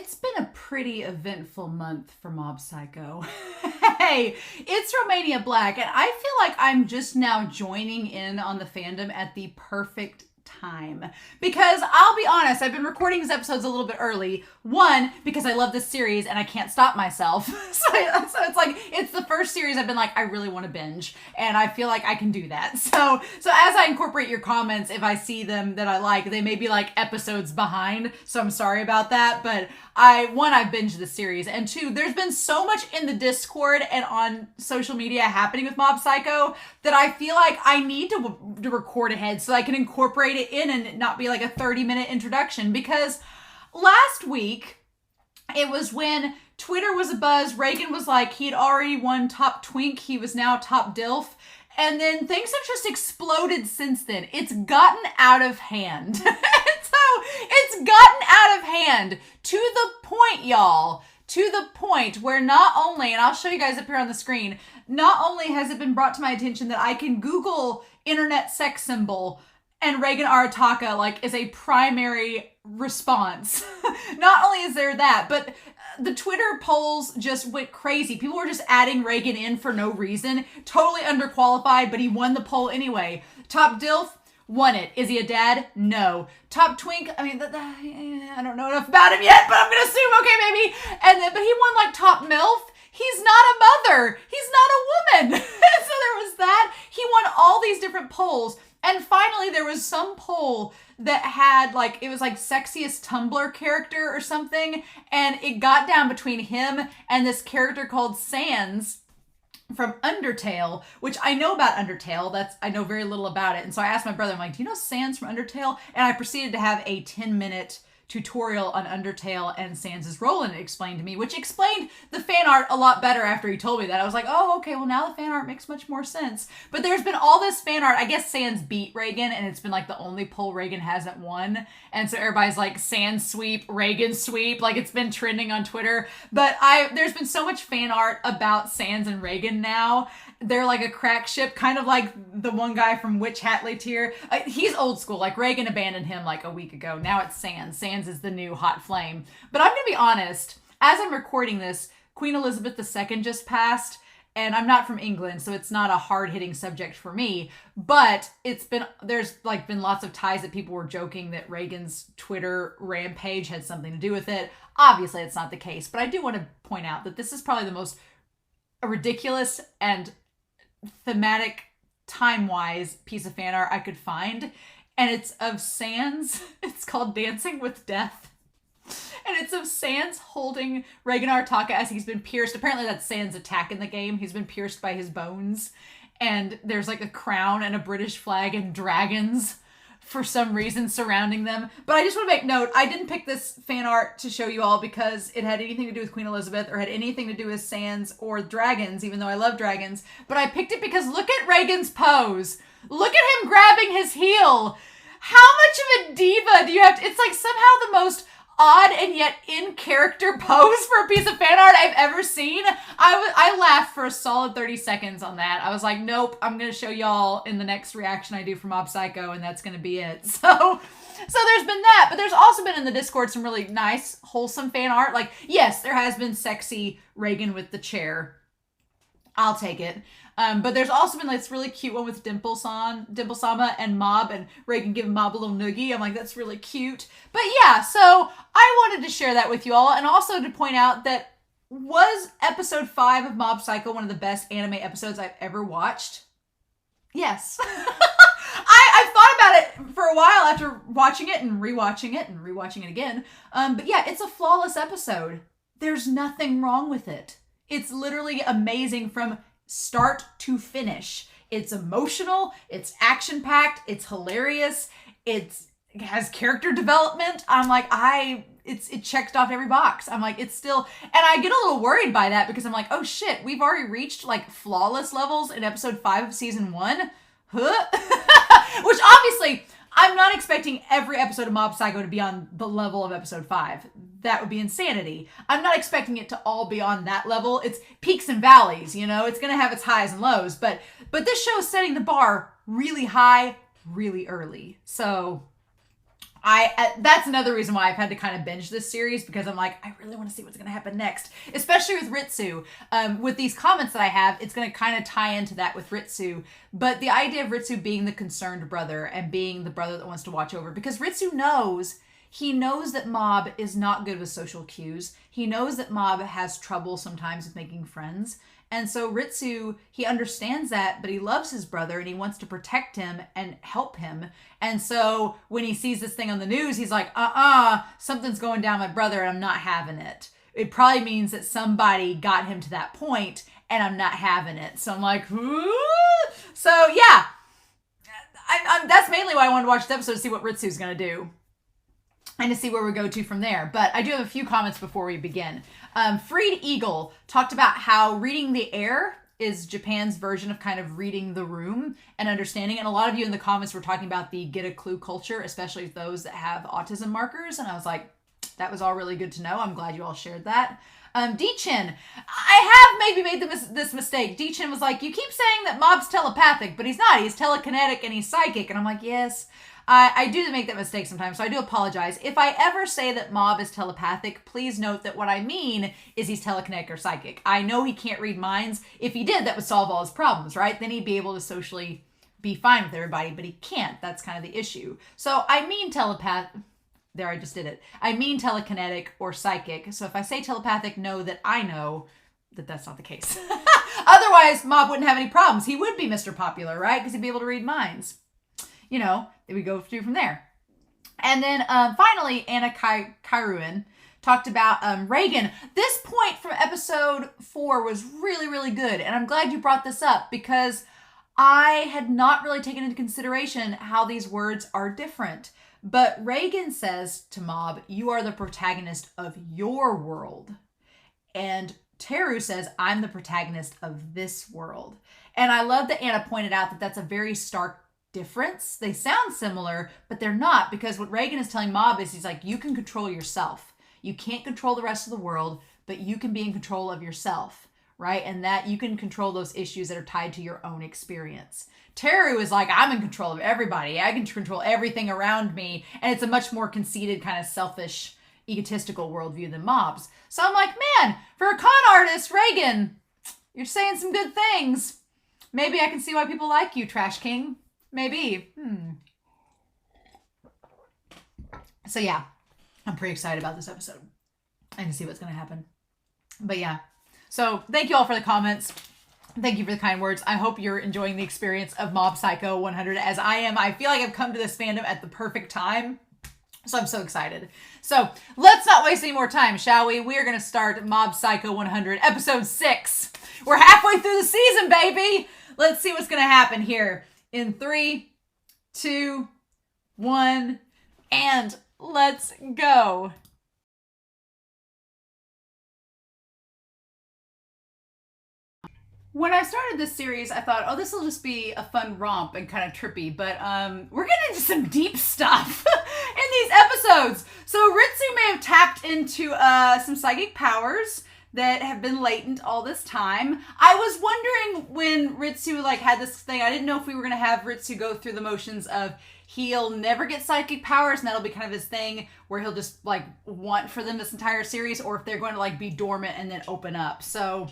It's been a pretty eventful month for Mob Psycho. Hey, it's Romania Black, and I feel like I'm just now joining in on the fandom at the perfect time. Because I'll be honest, I've been recording these episodes a little bit early. One, because I love this series and I can't stop myself. So it's like, it's the first series I've been like, I really want to binge. And I feel like I can do that. So as I incorporate your comments, if I see them that I like, they may be like episodes behind. So I'm sorry about that. But I've binged the series. And two, there's been so much in the Discord and on social media happening with Mob Psycho that I feel like I need to record ahead so I can incorporate it in and not be like a 30-minute introduction. Because last week, it was when Twitter was abuzz. Reagan was like, he'd already won top twink. He was now top DILF. And then things have just exploded since then. It's gotten out of hand. It's gotten out of hand to the point, y'all, to the point where not only, and I'll show you guys up here on the screen, not only has it been brought to my attention that I can Google internet sex symbol and Reagan Arataka like is a primary response. Not only is there that, but the Twitter polls just went crazy. People were just adding Reagan in for no reason. Totally underqualified, but he won the poll anyway. Top DILF, won it. Is he a dad? No. Top twink, I mean, I don't know enough about him yet, but I'm gonna assume, okay, maybe. But he won like top MILF. He's not a mother. He's not a woman. So there was that. He won all these different polls. And finally, there was some poll that had like, it was like sexiest Tumblr character or something. And it got down between him and this character called Sans from Undertale, which I know about Undertale. I know very little about it. And so I asked my brother, I'm like, do you know Sans from Undertale? And I proceeded to have a 10-minute tutorial on Undertale and Sans' role in it explained to me, which explained the fan art a lot better after he told me that. I was like, oh, okay, well now the fan art makes much more sense. But there's been all this fan art. I guess Sans beat Reagan, and it's been like the only poll Reagan hasn't won. And so everybody's like, Sans sweep, Reagan sweep. Like it's been trending on Twitter. But there's been so much fan art about Sans and Reagan now. They're like a crack ship, kind of like the one guy from Witch Hatley tier. He's old school. Like Reagan abandoned him like a week ago. Now it's Sans. Sans is the new hot flame. But I'm going to be honest, as I'm recording this, Queen Elizabeth II just passed, and I'm not from England, so it's not a hard-hitting subject for me, but there's been lots of ties that people were joking that Reagan's Twitter rampage had something to do with it. Obviously, it's not the case, but I do want to point out that this is probably the most ridiculous and thematic time-wise piece of fan art I could find. And it's of Sans. It's called Dancing with Death. And it's of Sans holding Reagan Arataka as he's been pierced. Apparently that's Sans' attack in the game. He's been pierced by his bones. And there's like a crown and a British flag and dragons for some reason surrounding them. But I just want to make note, I didn't pick this fan art to show you all because it had anything to do with Queen Elizabeth or had anything to do with Sans or dragons, even though I love dragons. But I picked it because look at Reagan's pose. Look at him grabbing his heel. How much of a diva do you have to... It's like somehow the most odd and yet in character pose for a piece of fan art I've ever seen. I laughed for a solid 30 seconds on that. I was like, nope, I'm going to show y'all in the next reaction I do for Mob Psycho, and that's going to be it. So there's been that, but there's also been in the Discord some really nice, wholesome fan art. Like, yes, there has been sexy Reagan with the chair. I'll take it. But there's also been like this really cute one with Dimple-sama and Mob, and Reagan giving Mob a little noogie. I'm like, that's really cute. But yeah, so I wanted to share that with you all, and also to point out that was episode 5 of Mob Psycho one of the best anime episodes I've ever watched? Yes. I've thought about it for a while after watching it and rewatching it again. But yeah, it's a flawless episode. There's nothing wrong with it. It's literally amazing from start to finish. It's emotional, it's action-packed, it's hilarious, it has character development. I'm like, it checked off every box. I'm like, it's still, and I get a little worried by that because I'm like, oh shit, we've already reached like flawless levels in episode 5 of season 1. Huh? Which obviously, I'm not expecting every episode of Mob Psycho to be on the level of episode 5. That would be insanity. I'm not expecting it to all be on that level. It's peaks and valleys, you know? It's going to have its highs and lows. But this show is setting the bar really high, really early. So That's another reason why I've had to kind of binge this series, because I'm like, I really want to see what's going to happen next, especially with Ritsu. With these comments that I have, it's going to kind of tie into that with Ritsu. But the idea of Ritsu being the concerned brother and being the brother that wants to watch over, because Ritsu knows. He knows that Mob is not good with social cues. He knows that Mob has trouble sometimes with making friends. And so Ritsu, he understands that, but he loves his brother and he wants to protect him and help him. And so when he sees this thing on the news, he's like, something's going down my brother and I'm not having it. It probably means that somebody got him to that point and I'm not having it. So I'm like, ooh. So yeah, that's mainly why I wanted to watch the episode, to see what Ritsu's going to do and to see where we go to from there. But I do have a few comments before we begin. Freed Eagle talked about how reading the air is Japan's version of kind of reading the room and understanding. And a lot of you in the comments were talking about the get a clue culture, especially those that have autism markers. And I was like, that was all really good to know. I'm glad you all shared that. D-Chin, I have maybe made this mistake. D-Chin was like, you keep saying that Mob's telepathic, but he's not. He's telekinetic and he's psychic. And I'm like, yes. I do make that mistake sometimes, so I do apologize. If I ever say that Mob is telepathic, please note that what I mean is he's telekinetic or psychic. I know he can't read minds. If he did, that would solve all his problems, right? Then he'd be able to socially be fine with everybody, but he can't. That's kind of the issue. So I mean there, I just did it. I mean telekinetic or psychic. So if I say telepathic, know that I know that that's not the case. Otherwise, Mob wouldn't have any problems. He would be Mr. Popular, right? Because he'd be able to read minds. You know, we go through from there. And then finally, Anna Kairuin talked about Reagan. This point from episode 4 was really, really good. And I'm glad you brought this up, because I had not really taken into consideration how these words are different. But Reagan says to Mob, you are the protagonist of your world. And Teru says, I'm the protagonist of this world. And I love that Anna pointed out that that's a very stark difference. They sound similar, but they're not, because what Reagan is telling Mob is, he's like, you can control yourself. You can't control the rest of the world, but you can be in control of yourself, right? And that you can control those issues that are tied to your own experience. Teru is like, I'm in control of everybody. I can control everything around me. And it's a much more conceited, kind of selfish, egotistical worldview than Mob's. So I'm like, man, for a con artist, Reagan, you're saying some good things. Maybe I can see why people like you, Trash King. Maybe. So yeah, I'm pretty excited about this episode. I can see what's going to happen. But yeah. So thank you all for the comments. Thank you for the kind words. I hope you're enjoying the experience of Mob Psycho 100 as I am. I feel like I've come to this fandom at the perfect time. So I'm so excited. So let's not waste any more time, shall we? We are going to start Mob Psycho 100, episode 6. We're halfway through the season, baby. Let's see what's going to happen here. In 3, 2, 1, and let's go. When I started this series, I thought, oh, this will just be a fun romp and kind of trippy, but we're getting into some deep stuff in these episodes. So Ritsu may have tapped into some psychic powers that have been latent all this time. I was wondering when Ritsu had this thing, I didn't know if we were going to have Ritsu go through the motions of he'll never get psychic powers and that'll be kind of his thing where he'll just want for them this entire series, or if they're going to be dormant and then open up. So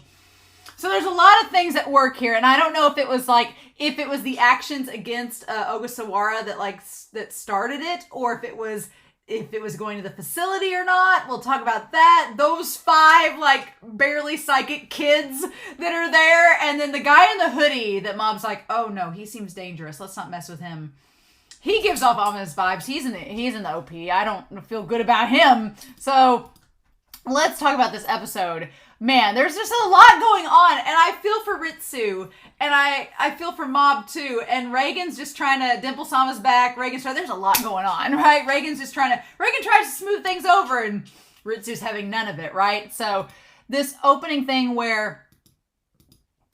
there's a lot of things at work here, and I don't know if it was the actions against Ogasawara that started it, or if it was going to the facility or not. We'll talk about that. Those 5 barely psychic kids that are there, and then the guy in the hoodie that Mob's like, oh no, he seems dangerous. Let's not mess with him. He gives off ominous vibes. He's in the OP. I don't feel good about him. So let's talk about this episode. Man, there's just a lot going on, and I feel for Ritsu, and I feel for Mob too, and Reagan's just trying to, Dimple-sama's back, there's a lot going on, right? Reagan tries to smooth things over, and Ritsu's having none of it, right? So this opening thing where,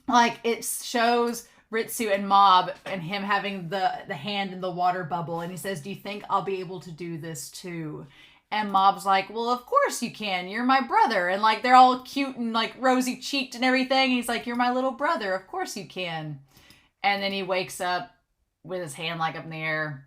it shows Ritsu and Mob and him having the hand in the water bubble, and he says, do you think I'll be able to do this too? And Mob's like, well, of course you can. You're my brother. And they're all cute and rosy cheeked and everything. And he's like, you're my little brother. Of course you can. And then he wakes up with his hand up in the air,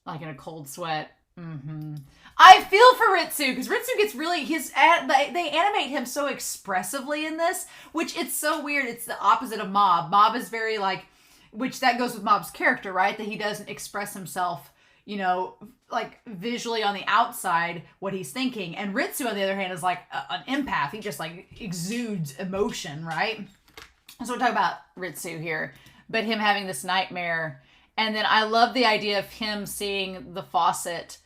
in a cold sweat. I feel for Ritsu because Ritsu gets really they animate him so expressively in this, which it's so weird. It's the opposite of Mob. Mob is very like, which that goes with Mob's character, right? That he doesn't express himself, you know, like visually on the outside what he's thinking. And Ritsu, on the other hand, is like an empath. He just like exudes emotion, right? So we're talking about Ritsu here, but him having this nightmare. And then I love the idea of him seeing the faucet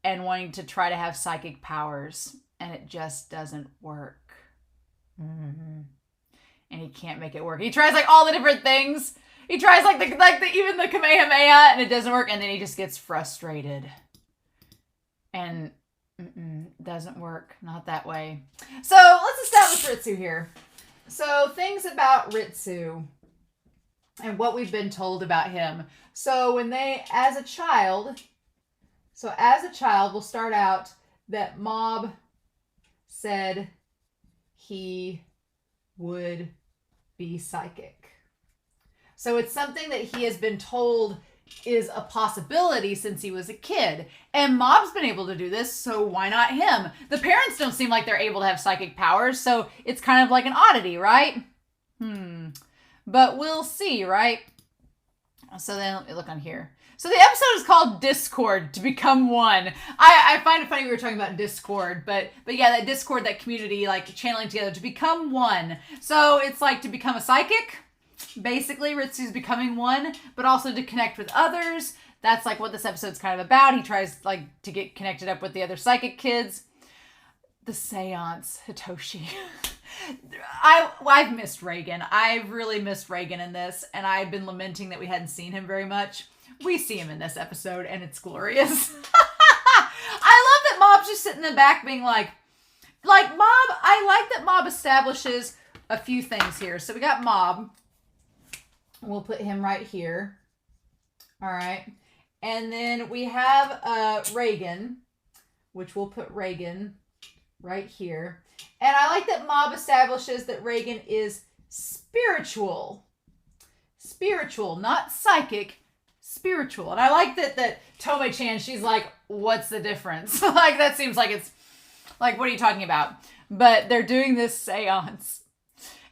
and wanting to try to have psychic powers, and it just doesn't work. And he can't make it work. He tries like all the different things. He tries like even the Kamehameha, and it doesn't work, and then he just gets frustrated. And doesn't work. Not that way. So let's establish Ritsu here. So things about Ritsu and what we've been told about him. So as a child, we'll start out that Mob said he would be psychic. So it's something that he has been told is a possibility since he was a kid. And Mob's been able to do this, so why not him? The parents don't seem like they're able to have psychic powers, so it's kind of like an oddity, right? But we'll see, right? So then let me look on here. So the episode is called Discord, to become one. I find it funny we were talking about Discord, but yeah, that Discord, that community, like channeling together to become one. So it's like to become a psychic. Basically, Ritsu's becoming one, but also to connect with others. That's like what this episode's kind of about. He tries like to get connected up with the other psychic kids. The seance, Hitoshi. I've missed Reagan. I've really missed Reagan in this, and I've been lamenting that we hadn't seen him very much. We see him in this episode, and it's glorious. I love that Mob's just sitting in the back being like Mob, I like that Mob establishes a few things here. So we got Mob. We'll put him right here. All right. And then we have Reagan, which we'll put Reagan right here. And I like that Mob establishes that Reagan is spiritual. Spiritual, not psychic, spiritual. And I like that Tome-chan, she's like, what's the difference? Like, that seems like it's, like, what are you talking about? But they're doing this seance.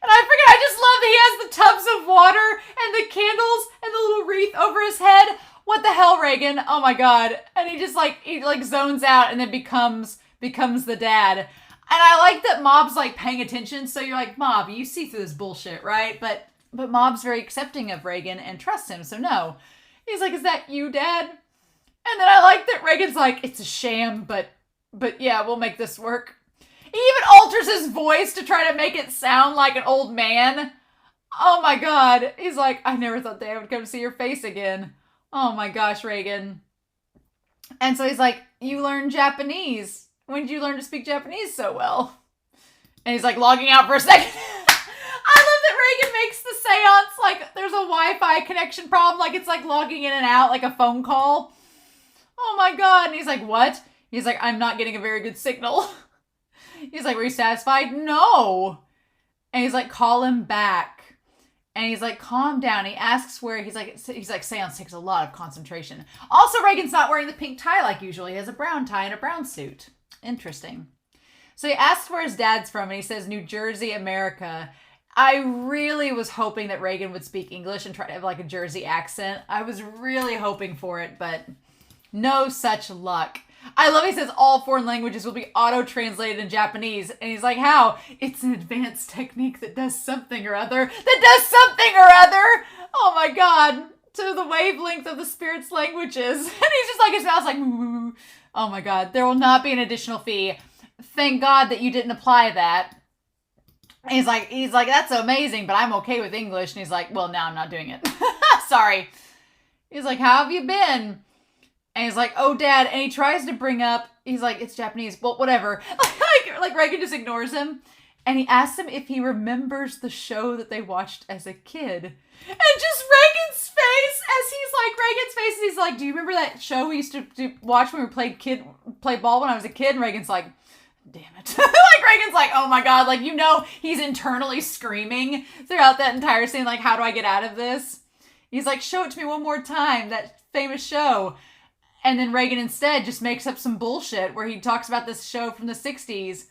And I just love that he has the tubs of water and the candles and the little wreath over his head. What the hell, Reagan? Oh my God. And he just he zones out and then becomes the dad. And I like that Mob's like paying attention. So you're like, Mob, you see through this bullshit, right? But Mob's very accepting of Reagan and trusts him. So no. He's like, is that you, Dad? And then I like that Reagan's like, it's a sham, but yeah, we'll make this work. He even alters his voice to try to make it sound like an old man. Oh my God. He's like, I never thought they would come see your face again. Oh my gosh, Reagan. And so he's like, you learned Japanese. When did you learn to speak Japanese so well? And he's like logging out for a second. I love that Reagan makes the seance like there's a Wi-Fi connection problem. Like it's like logging in and out like a phone call. Oh my God. And he's like, what? He's like, I'm not getting a very good signal. He's like, were you satisfied? No. And he's like, call him back. And he's like, calm down. He asks where, he's like, seance takes a lot of concentration. Also, Reagan's not wearing the pink tie like usual. He has a brown tie and a brown suit. Interesting. So he asks where his dad's from, and he says, New Jersey, America. I really was hoping that Reagan would speak English and try to have like a Jersey accent. I was really hoping for it, but no such luck. I love he says all foreign languages will be auto-translated in Japanese. And he's like, how? It's an advanced technique that does something or other. Oh my God. To the wavelength of the spirit's languages. And he's just like, his mouth's like, ooh. Oh my God. There will not be an additional fee. Thank God that you didn't apply that. And he's like, that's amazing, but I'm okay with English. And he's like, well, now I'm not doing it. Sorry. He's like, how have you been? And he's like, oh, Dad. And he tries to bring up, he's like, it's Japanese. Well, whatever. like Reagan just ignores him. And he asks him if he remembers the show that they watched as a kid. And just Reagan's face he's like, do you remember that show we used to watch when we played ball when I was a kid? And Reagan's like, damn it. Like Reagan's like, oh my God. Like, he's internally screaming throughout that entire scene. Like, how do I get out of this? He's like, show it to me one more time. That famous show. And then Reagan instead just makes up some bullshit where he talks about this show from the 60s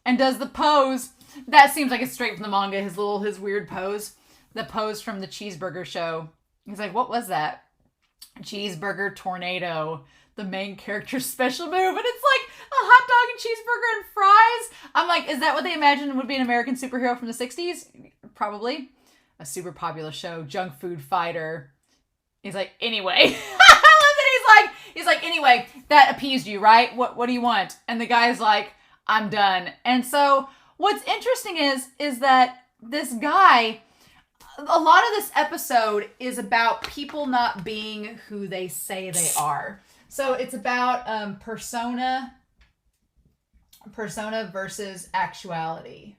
and does the pose. That seems like it's straight from the manga, his weird pose. The pose from the cheeseburger show. He's like, what was that? Cheeseburger tornado. The main character's special move. And it's like a hot dog and cheeseburger and fries. I'm like, is that what they imagined would be an American superhero from the 60s? Probably. A super popular show. Junk food fighter. He's like, anyway. I love that he's like, anyway, that appeased you, right? What do you want? And the guy's like, I'm done. And so what's interesting is that this guy, a lot of this episode is about people not being who they say they are. So it's about persona versus actuality.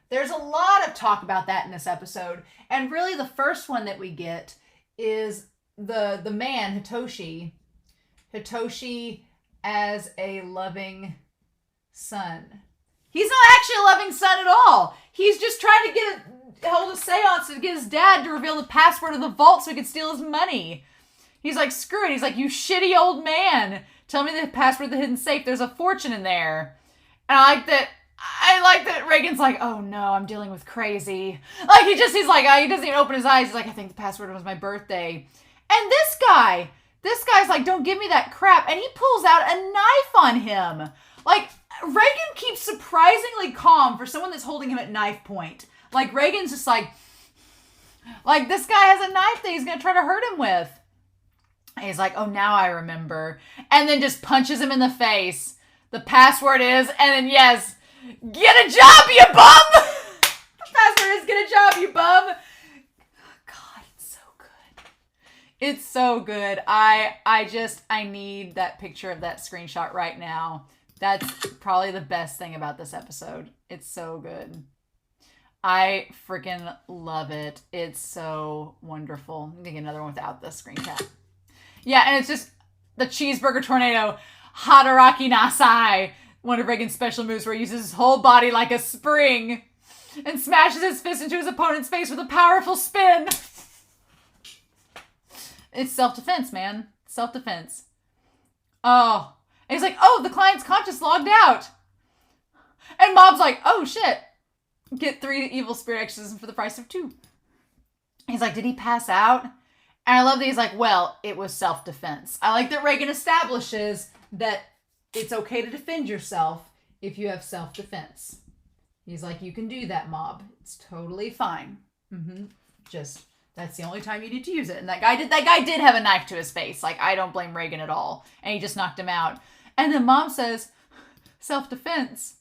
There's a lot of talk about that in this episode. And really the first one that we get is the man, Hitoshi. Hitoshi as a loving son. He's not actually a loving son at all. He's just trying to hold a seance to get his dad to reveal the password of the vault so he could steal his money. He's like, screw it. He's like, you shitty old man. Tell me the password of the hidden safe. There's a fortune in there. And I like that Reagan's like, oh no, I'm dealing with crazy. Like he doesn't even open his eyes. He's like, I think the password was my birthday. And this guy's like, don't give me that crap. And he pulls out a knife on him. Like Reagan keeps surprisingly calm for someone that's holding him at knife point. Like Reagan's just like this guy has a knife that he's going to try to hurt him with. And he's like, oh, now I remember. And then just punches him in the face. The password is, and then yes, get a job, you bum! The password is, get a job, you bum! God, it's so good. It's so good. I need that picture of that screenshot right now. That's probably the best thing about this episode. It's so good. I freaking love it. It's so wonderful. I'm gonna get another one without the screen cap. Yeah, and it's just the cheeseburger tornado. Hadaraki Nasai. One of Reagan's special moves where he uses his whole body like a spring and smashes his fist into his opponent's face with a powerful spin. It's self-defense, man. Self-defense. Oh. And he's like, oh, the client's conscious logged out. And Mob's like, oh, shit. Get 3 evil spirit exorcisms for the price of 2. He's like, did he pass out? And I love that he's like, well, it was self-defense. I like that Reagan establishes that it's okay to defend yourself if you have self-defense. He's like, you can do that, Mob. It's totally fine. Just, that's the only time you need to use it. And that guy did have a knife to his face. Like, I don't blame Reagan at all. And he just knocked him out. And then Mom says, self-defense.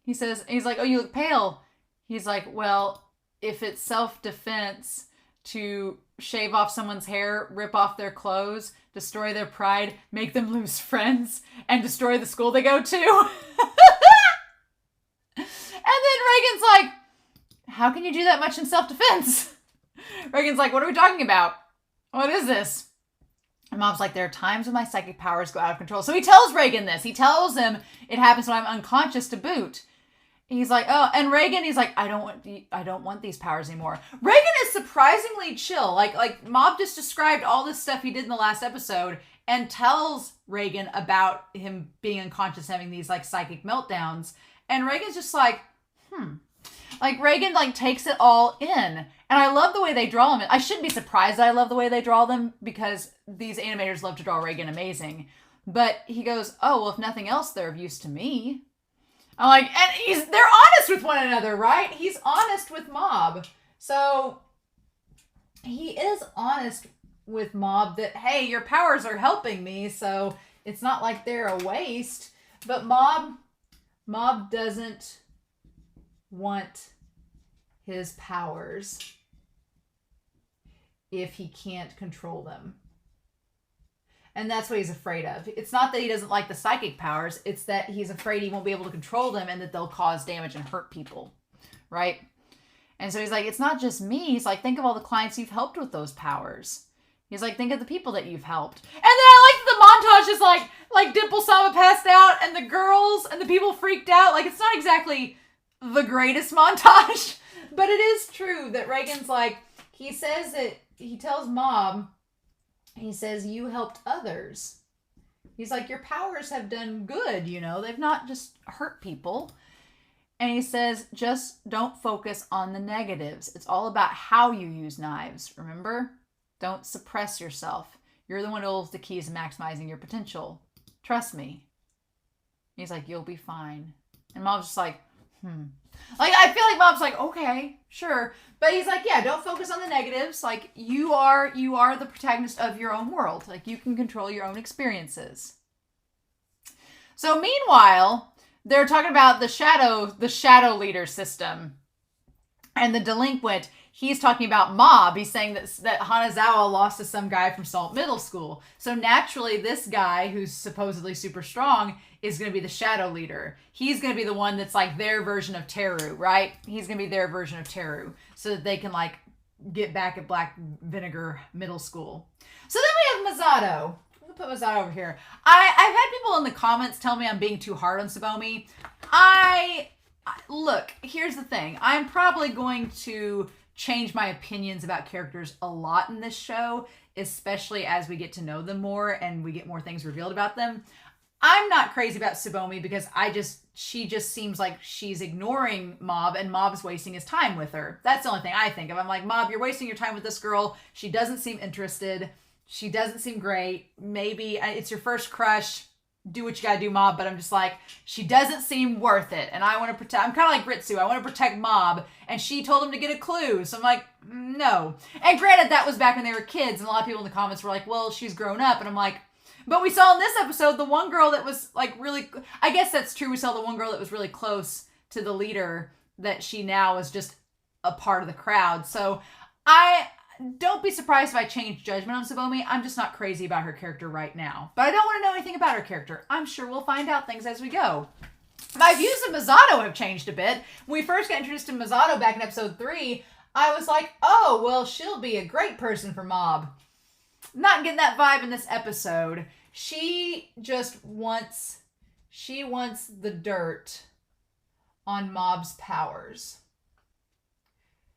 He's like, oh, you look pale. He's like, well, if it's self-defense to shave off someone's hair, rip off their clothes, destroy their pride, make them lose friends, and destroy the school they go to. And then Reagan's like, how can you do that much in self-defense? Reagan's like, what are we talking about? What is this? And Mom's like, there are times when my psychic powers go out of control. So he tells Reagan this. He tells him it happens when I'm unconscious to boot. He's like, oh, and Reagan, he's like, I don't want these powers anymore. Reagan is surprisingly chill. Like Mob just described all this stuff he did in the last episode and tells Reagan about him being unconscious, having these like psychic meltdowns. And Reagan's just like, Like Reagan like takes it all in. And I love the way they draw him. I shouldn't be surprised that I love the way they draw them because these animators love to draw Reagan amazing. But he goes, oh, well, if nothing else, they're of use to me. I'm like, and they're honest with one another, right? He's honest with Mob. So he is honest with Mob that, hey, your powers are helping me, so it's not like they're a waste. But Mob doesn't want his powers if he can't control them. And that's what he's afraid of. It's not that he doesn't like the psychic powers. It's that he's afraid he won't be able to control them and that they'll cause damage and hurt people. Right? And so he's like, it's not just me. He's like, think of all the clients you've helped with those powers. He's like, think of the people that you've helped. And then I like that the montage is like Dimple-sama passed out and the girls and the people freaked out. Like, it's not exactly the greatest montage. But it is true that Reagan's like, he says that he tells Mob He says, you helped others. He's like, your powers have done good, you know. They've not just hurt people. And he says, just don't focus on the negatives. It's all about how you use knives, remember? Don't suppress yourself. You're the one who holds the keys to maximizing your potential. Trust me. He's like, you'll be fine. And Mom's just like, Like, I feel like Mom's like, okay, sure. But he's like, yeah, don't focus on the negatives. Like, you are the protagonist of your own world. Like, you can control your own experiences. So meanwhile, they're talking about the shadow leader system. And the delinquent, he's talking about Mob. He's saying that Hanazawa lost to some guy from Salt Middle School. So naturally, this guy, who's supposedly super strong, is going to be the shadow leader. He's going to be the one that's like their version of Teru, right? He's going to be their version of Teru so that they can like get back at Black Vinegar Middle School. So then we have Masato. We'll put Masato over here. I've had people in the comments tell me I'm being too hard on Tsubomi. Look, here's the thing. I'm probably going to change my opinions about characters a lot in this show, especially as we get to know them more and we get more things revealed about them. I'm not crazy about Tsubomi because she just seems like she's ignoring Mob and Mob's wasting his time with her. That's the only thing I think of. I'm like, Mob, you're wasting your time with this girl. She doesn't seem interested. She doesn't seem great. Maybe it's your first crush. Do what you gotta do, Mob. But I'm just like, she doesn't seem worth it. And I want to protect, I'm kind of like Ritsu. I want to protect Mob. And she told him to get a clue. So I'm like, no. And granted, that was back when they were kids. And a lot of people in the comments were like, well, she's grown up. And I'm like, but we saw in this episode the one girl that was like really, I guess that's true. We saw the one girl that was really close to the leader that she now is just a part of the crowd. So don't be surprised if I change judgment on Tsubomi. I'm just not crazy about her character right now. But I don't want to know anything about her character. I'm sure we'll find out things as we go. My views of Masato have changed a bit. When we first got introduced to Masato back in episode 3, I was like, oh, well, she'll be a great person for Mob. Not getting that vibe in this episode. She wants the dirt on Mob's powers.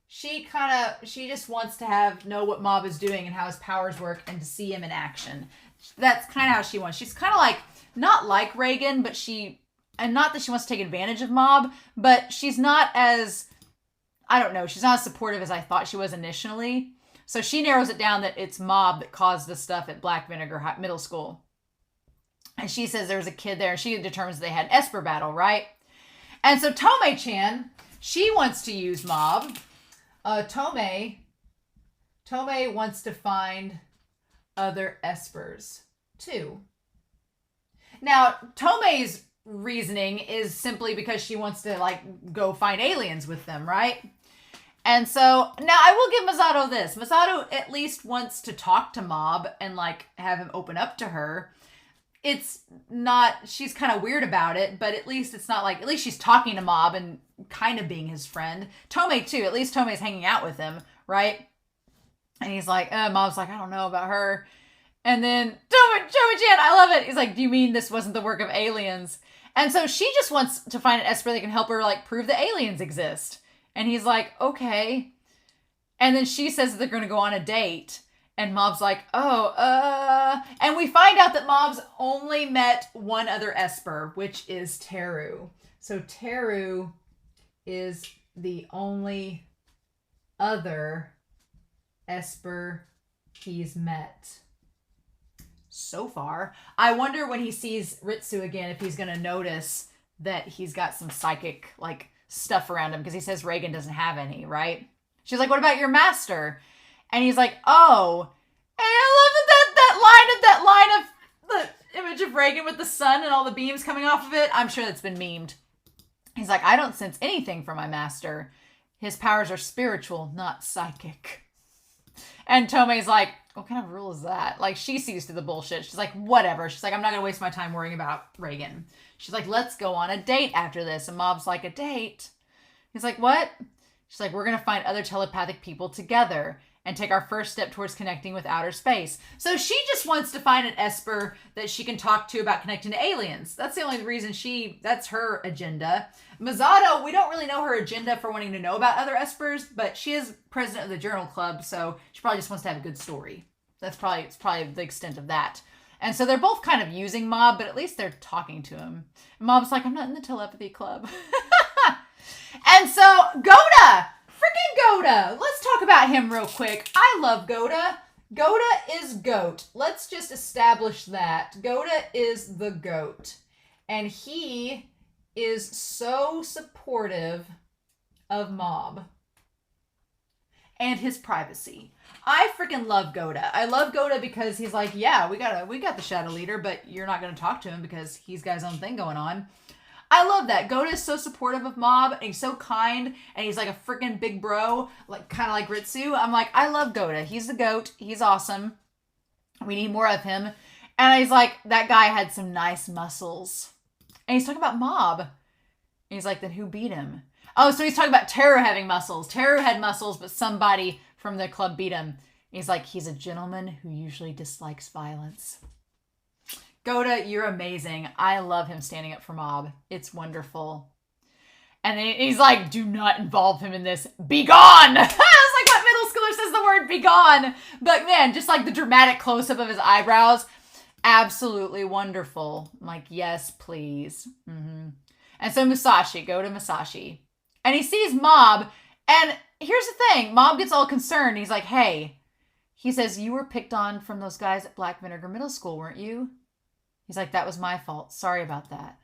She just wants to know what Mob is doing and how his powers work and to see him in action. That's kind of how she wants. She's kind of like, not like Reagan, but and not that she wants to take advantage of Mob, but she's not as, I don't know, she's not as supportive as I thought she was initially. So she narrows it down that it's Mob that caused the stuff at Black Vinegar Middle School. And she says there was a kid there and she determines they had an Esper battle, right? And so Tomei-chan, she wants to use Mob. Tomei wants to find other Espers too. Now, Tomei's reasoning is simply because she wants to like go find aliens with them, right? And so now I will give Masato this. Masato at least wants to talk to Mob and like have him open up to her. It's not, she's kind of weird about it, but at least it's not like, at least she's talking to Mob and kind of being his friend. Tomei too, at least Tomei's hanging out with him, right? And he's like, Mob's like, I don't know about her. And then Tomei-chan, I love it. He's like, do you mean this wasn't the work of aliens? And so she just wants to find an Esper that can help her like prove that aliens exist. And he's like, okay. And then she says that they're going to go on a date. And Mob's like, and we find out that Mob's only met one other Esper, which is Teru. So Teru is the only other Esper he's met so far. I wonder when he sees Ritsu again if he's going to notice that he's got some psychic like stuff around him, because he says Reagan doesn't have any, right? She's like, what about your master? And he's like, oh. And I love that line of the image of Reagan with the sun and all the beams coming off of it. I'm sure that's been memed. He's like, I don't sense anything from my master. His powers are spiritual, not psychic. And Tomei's like, what kind of rule is that? Like, she sees through the bullshit. She's like, whatever. She's like, I'm not going to waste my time worrying about Reagan. She's like, let's go on a date after this. And Mob's like, a date? He's like, what? She's like, we're going to find other telepathic people together and take our first step towards connecting with outer space. So she just wants to find an Esper that she can talk to about connecting to aliens. That's the only reason that's her agenda. Masato, we don't really know her agenda for wanting to know about other Espers, but she is president of the Journal Club, so she probably just wants to have a good story. It's probably the extent of that. And so they're both kind of using Mob, but at least they're talking to him. And Mob's like, I'm not in the telepathy club. And so Goda, freaking Goda. Let's talk about him real quick. I love Goda. Goda is GOAT. Let's just establish that. Goda is the GOAT. And he is so supportive of Mob and his privacy. I freaking love Goda. I love Goda because he's like, yeah, we got the shadow leader, but you're not going to talk to him because he's got his own thing going on. I love that. Goda is so supportive of Mob, and he's so kind, and he's like a freaking big bro, like kind of like Ritsu. I'm like, I love Goda. He's the GOAT. He's awesome. We need more of him. And he's like, that guy had some nice muscles. And he's talking about Mob. And he's like, then who beat him? Oh, so he's talking about Teru having muscles. Teru had muscles, but somebody from their club beat him. He's like, he's a gentleman who usually dislikes violence. Goda, you're amazing. I love him standing up for Mob. It's wonderful. And he's like, do not involve him in this. Be gone! It's like what middle schooler says the word be gone. But man, just like the dramatic close-up of his eyebrows. Absolutely wonderful. I'm like, yes, please. Mm-hmm. And so Musashi, Goda Musashi. And he sees Mob. And here's the thing. Mob gets all concerned. He's like, hey. He says, you were picked on from those guys at Black Vinegar Middle School, weren't you? He's like, that was my fault. Sorry about that.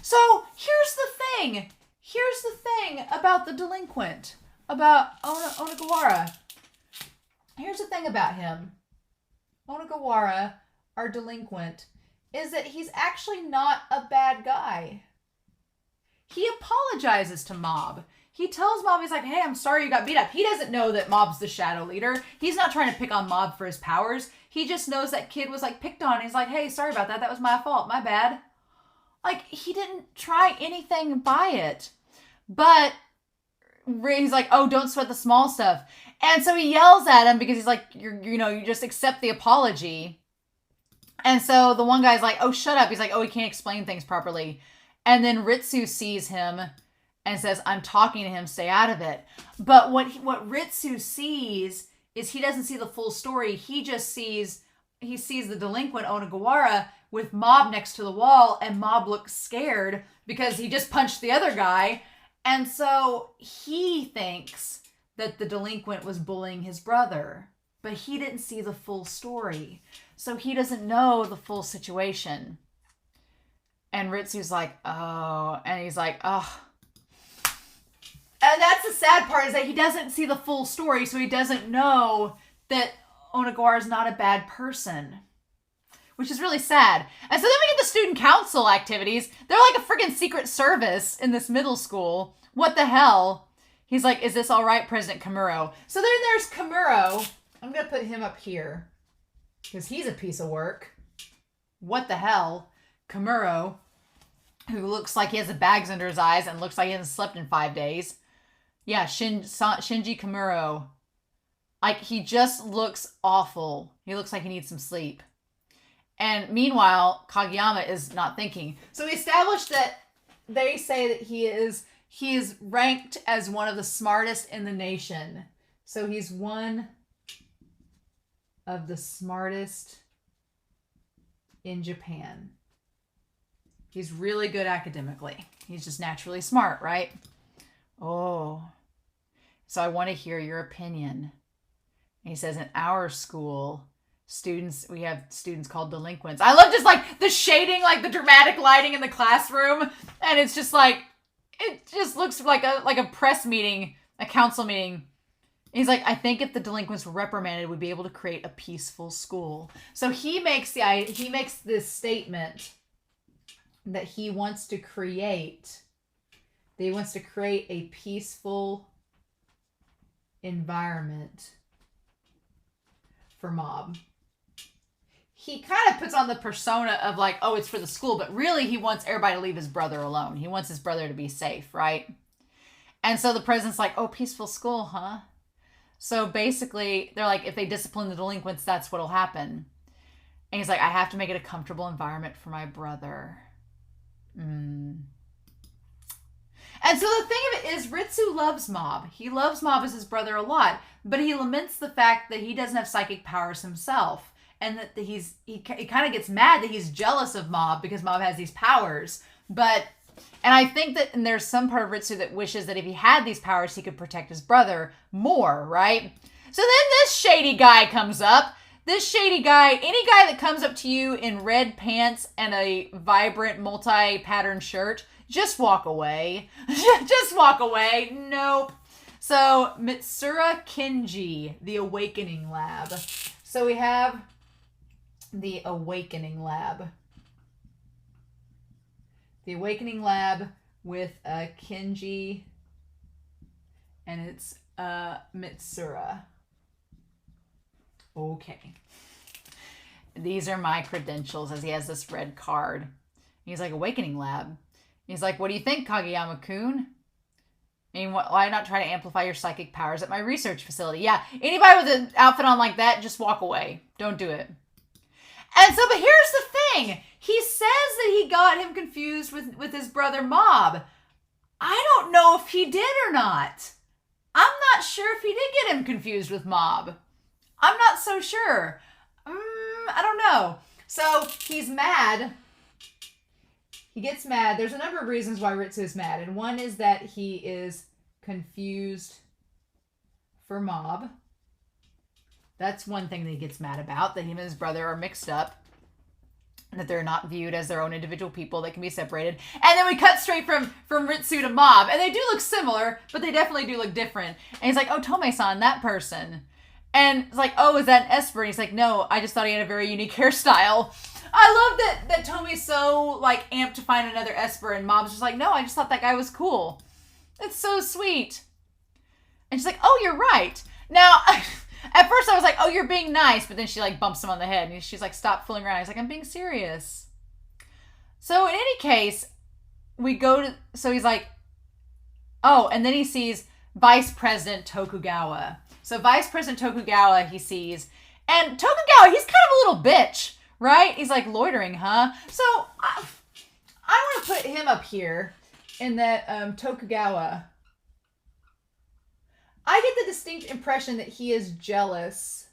So here's the thing. Here's the thing about the delinquent. About Onigawara. Here's the thing about him. Onigawara, our delinquent, is that he's actually not a bad guy. He apologizes to Mob. He tells Mob, he's like, hey, I'm sorry you got beat up. He doesn't know that Mob's the shadow leader. He's not trying to pick on Mob for his powers. He just knows that kid was like picked on. He's like, hey, sorry about that. That was my fault. My bad. Like, he didn't try anything by it. But he's like, oh, don't sweat the small stuff. And so he yells at him because he's like, you just accept the apology. And so the one guy's like, oh, shut up. He's like, oh, he can't explain things properly. And then Ritsu sees him and says, I'm talking to him, stay out of it. But what Ritsu sees is he doesn't see the full story. He just sees the delinquent Onigawara with Mob next to the wall, and Mob looks scared because he just punched the other guy. And so he thinks that the delinquent was bullying his brother, but he didn't see the full story. So he doesn't know the full situation. And Ritsu's like, oh, and he's like, oh. And that's the sad part, is that he doesn't see the full story, so he doesn't know that Onigawara is not a bad person, which is really sad. And so then we get the student council activities. They're like a freaking secret service in this middle school. What the hell? He's like, is this all right, President Kamuro? So then there's Kamuro. I'm going to put him up here because he's a piece of work. What the hell? Kamuro, who looks like he has the bags under his eyes and looks like he hasn't slept in 5 days. Yeah, Shinji Kamuro. Like, he just looks awful. He looks like he needs some sleep. And meanwhile, Kageyama is not thinking. So we established that they say that he is ranked as one of the smartest in the nation. So he's one of the smartest in Japan. He's really good academically. He's just naturally smart, right? Oh. So I want to hear your opinion. And he says, in our school, we have students called delinquents. I love just like the shading, like the dramatic lighting in the classroom. And it's just like, it just looks like a press meeting, a council meeting. And he's like, I think if the delinquents were reprimanded, we'd be able to create a peaceful school. So he makes this statement that he wants to create a peaceful environment for Mob. He kind of puts on the persona of like, oh, it's for the school, but really he wants everybody to leave his brother alone. He wants his brother to be safe, right? And so the president's like, oh, peaceful school, huh? So basically, they're like, if they discipline the delinquents, that's what'll happen. And he's like, I have to make it a comfortable environment for my brother. And so the thing of it is Ritsu loves Mob. He loves Mob as his brother a lot, but he laments the fact that he doesn't have psychic powers himself, and that he kind of gets mad that he's jealous of Mob because Mob has these powers. And I think that there's some part of Ritsu that wishes that if he had these powers, he could protect his brother more, right? So then this shady guy comes up. This shady guy, any guy that comes up to you in red pants and a vibrant multi-pattern shirt, just walk away. Just walk away. Nope. So Mitsura Kenji, the Awakening Lab. So we have the Awakening Lab. The Awakening Lab with Kenji, and it's Mitsura. Okay. These are my credentials, as he has this red card. He's like, Awakening Lab. He's like, what do you think, Kageyama-kun? And why not try to amplify your psychic powers at my research facility? Yeah, anybody with an outfit on like that, just walk away. Don't do it. And so, but here's the thing. He says that he got him confused with his brother Mob. I don't know if he did or not. I'm not sure if he did get him confused with Mob. I'm not so sure. I don't know. So he's mad. He gets mad. There's a number of reasons why Ritsu is mad. And one is that he is confused for Mob. That's one thing that he gets mad about, that him and his brother are mixed up, and that they're not viewed as their own individual people that can be separated. And then we cut straight from Ritsu to Mob, and they do look similar, but they definitely do look different. And he's like, oh, Tome-san, that person. And it's like, oh, is that an Esper? And he's like, no, I just thought he had a very unique hairstyle. I love that Tome's so, like, amped to find another Esper, and Mob's just like, no, I just thought that guy was cool. It's so sweet. And she's like, oh, you're right. Now... At first I was like, oh, you're being nice. But then she like bumps him on the head. And she's like, stop fooling around. He's like, I'm being serious. So in any case, we go to... So he's like... Oh, and then he sees Vice President Tokugawa. So Vice President Tokugawa he sees. And Tokugawa, he's kind of a little bitch. Right? He's like, loitering, huh? So I want to put him up here in that Tokugawa... I get the distinct impression that he is jealous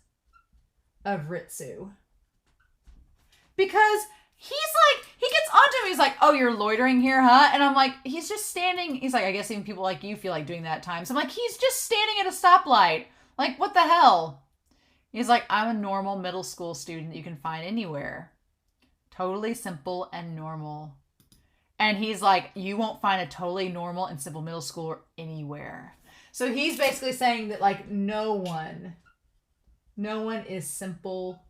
of Ritsu. Because he's like, he gets onto him, he's like, oh, you're loitering here, huh? And I'm like, he's just standing, he's like, I guess even people like you feel like doing that at times. I'm like, he's just standing at a stoplight. Like, what the hell? He's like, I'm a normal middle school student you can find anywhere. Totally simple and normal. And he's like, you won't find a totally normal and simple middle schooler anywhere. So he's basically saying that, like, no one is simple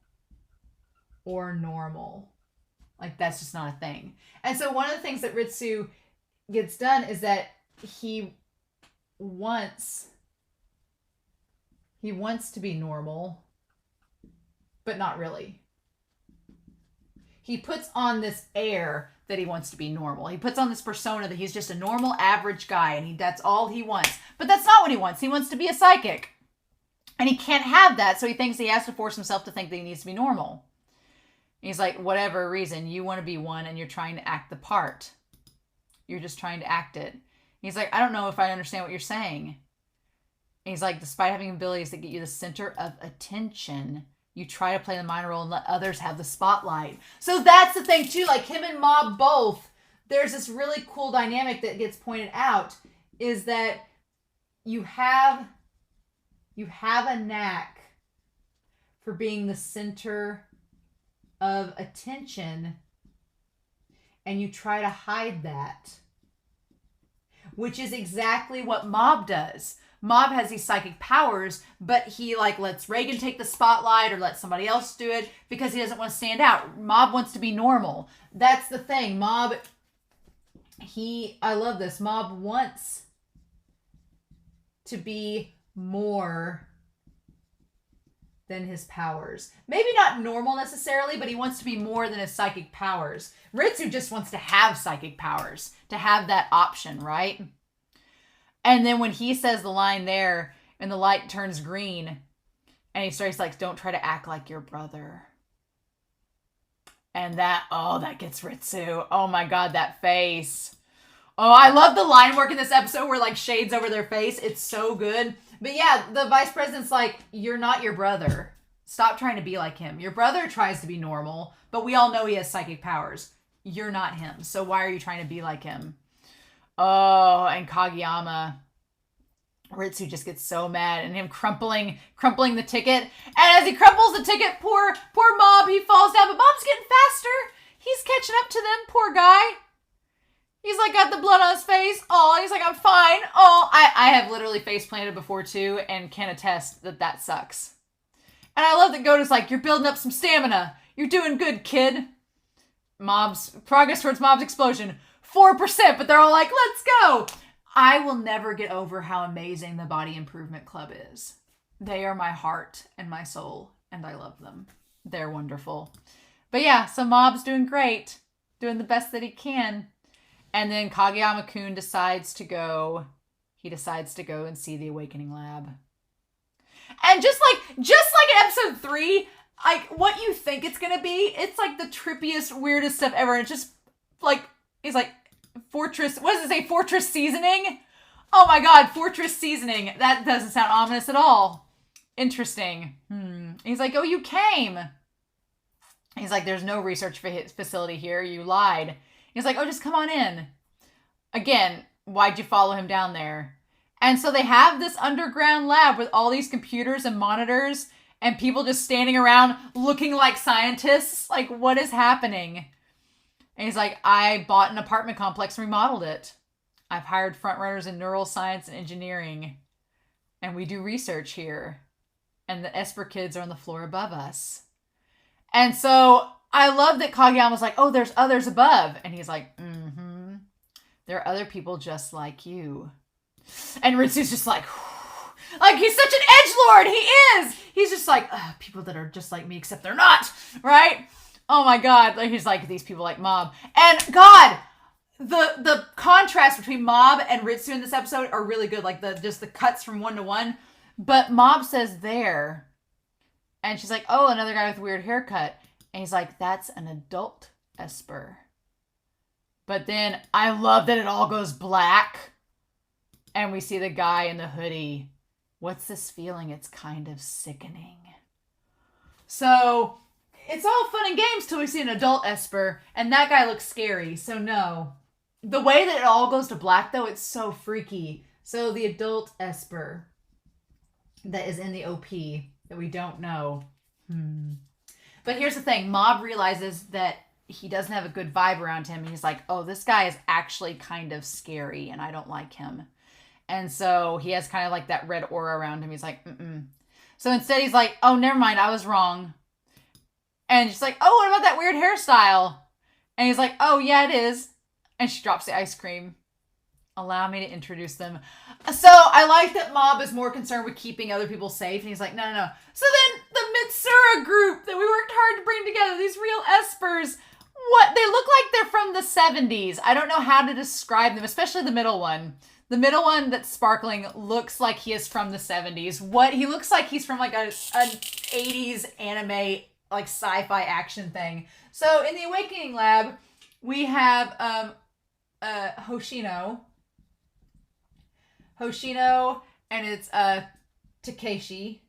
or normal. Like, that's just not a thing. And so one of the things that Ritsu gets done is that he wants to be normal, but not really. He puts on this air that he wants to be normal. He puts on this persona that he's just a normal, average guy, and that's all he wants. But that's not what he wants. He wants to be a psychic. And he can't have that, so he thinks he has to force himself to think that he needs to be normal. And he's like, whatever reason, you want to be one, and you're trying to act the part. You're just trying to act it. And he's like, I don't know if I understand what you're saying. And he's like, despite having abilities that get you the center of attention, you try to play the minor role and let others have the spotlight. So that's the thing, too. Like, him and Mob both, there's this really cool dynamic that gets pointed out, is that you have a knack for being the center of attention, and you try to hide that, which is exactly what Mob does. Mob has these psychic powers, but he like lets Reagan take the spotlight or let somebody else do it because he doesn't want to stand out. Mob wants to be normal. That's the thing. Mob, I love this. Mob wants to be more than his powers. Maybe not normal necessarily, but he wants to be more than his psychic powers. Ritsu just wants to have psychic powers, to have that option, right? And then when he says the line there and the light turns green and he starts like, don't try to act like your brother. And that gets Ritsu. Oh my God, that face. Oh, I love the line work in this episode where like shades over their face. It's so good. But yeah, the vice president's like, you're not your brother. Stop trying to be like him. Your brother tries to be normal, but we all know he has psychic powers. You're not him. So why are you trying to be like him? Oh, and Kageyama. Ritsu just gets so mad, and him crumpling the ticket. And as he crumples the ticket, poor Mob, he falls down, but Mob's getting faster. He's catching up to them, poor guy. He's like got the blood on his face. Oh, he's like, I'm fine. Oh, I have literally face planted before too, and can attest that sucks. And I love that Gota's like, you're building up some stamina. You're doing good, kid. Mob's progress towards Mob's explosion, 4%, but they're all like, let's go. I will never get over how amazing the Body Improvement Club is. They are my heart and my soul, and I love them. They're wonderful. But yeah, so Mob's doing great, doing the best that he can. And then Kageyama-kun decides to go and see the Awakening Lab. And just like in episode 3, like what you think it's gonna be, it's like the trippiest, weirdest stuff ever. And it's just like, he's like, Fortress, what does it say? Fortress seasoning? Oh my god, Fortress seasoning. That doesn't sound ominous at all. Interesting. He's like, oh, you came. He's like, there's no research facility here. You lied. He's like, oh, just come on in. Again, why'd you follow him down there? And so they have this underground lab with all these computers and monitors and people just standing around looking like scientists. Like, what is happening? And he's like, I bought an apartment complex and remodeled it. I've hired frontrunners in neuroscience and engineering. And we do research here. And the Esper kids are on the floor above us. And so I love that Kageyama's like, oh, there's others above. And he's like, there are other people just like you. And Ritsu's just like he's such an edgelord. He is. He's just like, people that are just like me, except they're not. Right? Oh my god, like he's like, these people like Mob. And god, the contrast between Mob and Ritsu in this episode are really good, like the cuts from one to one. But Mob says there, and she's like, oh, another guy with a weird haircut. And he's like, that's an adult Esper. But then I love that it all goes black, and we see the guy in the hoodie. What's this feeling? It's kind of sickening. So it's all fun and games till we see an adult Esper, and that guy looks scary, so no. The way that it all goes to black, though, it's so freaky. So the adult Esper that is in the OP that we don't know. But here's the thing. Mob realizes that he doesn't have a good vibe around him, and he's like, oh, this guy is actually kind of scary, and I don't like him. And so he has kind of like that red aura around him. He's like, So instead he's like, oh, never mind, I was wrong. And she's like, oh, what about that weird hairstyle? And he's like, oh, yeah, it is. And she drops the ice cream. Allow me to introduce them. So I like that Mob is more concerned with keeping other people safe. And he's like, no. So then the Mitsura group that we worked hard to bring together, these real Espers, what? They look like they're from the 70s. I don't know how to describe them, especially the middle one. The middle one that's sparkling looks like he is from the 70s. What? He looks like he's from like an 80s anime, like sci-fi action thing. So in the Awakening Lab, we have Hoshino, and it's Takeshi.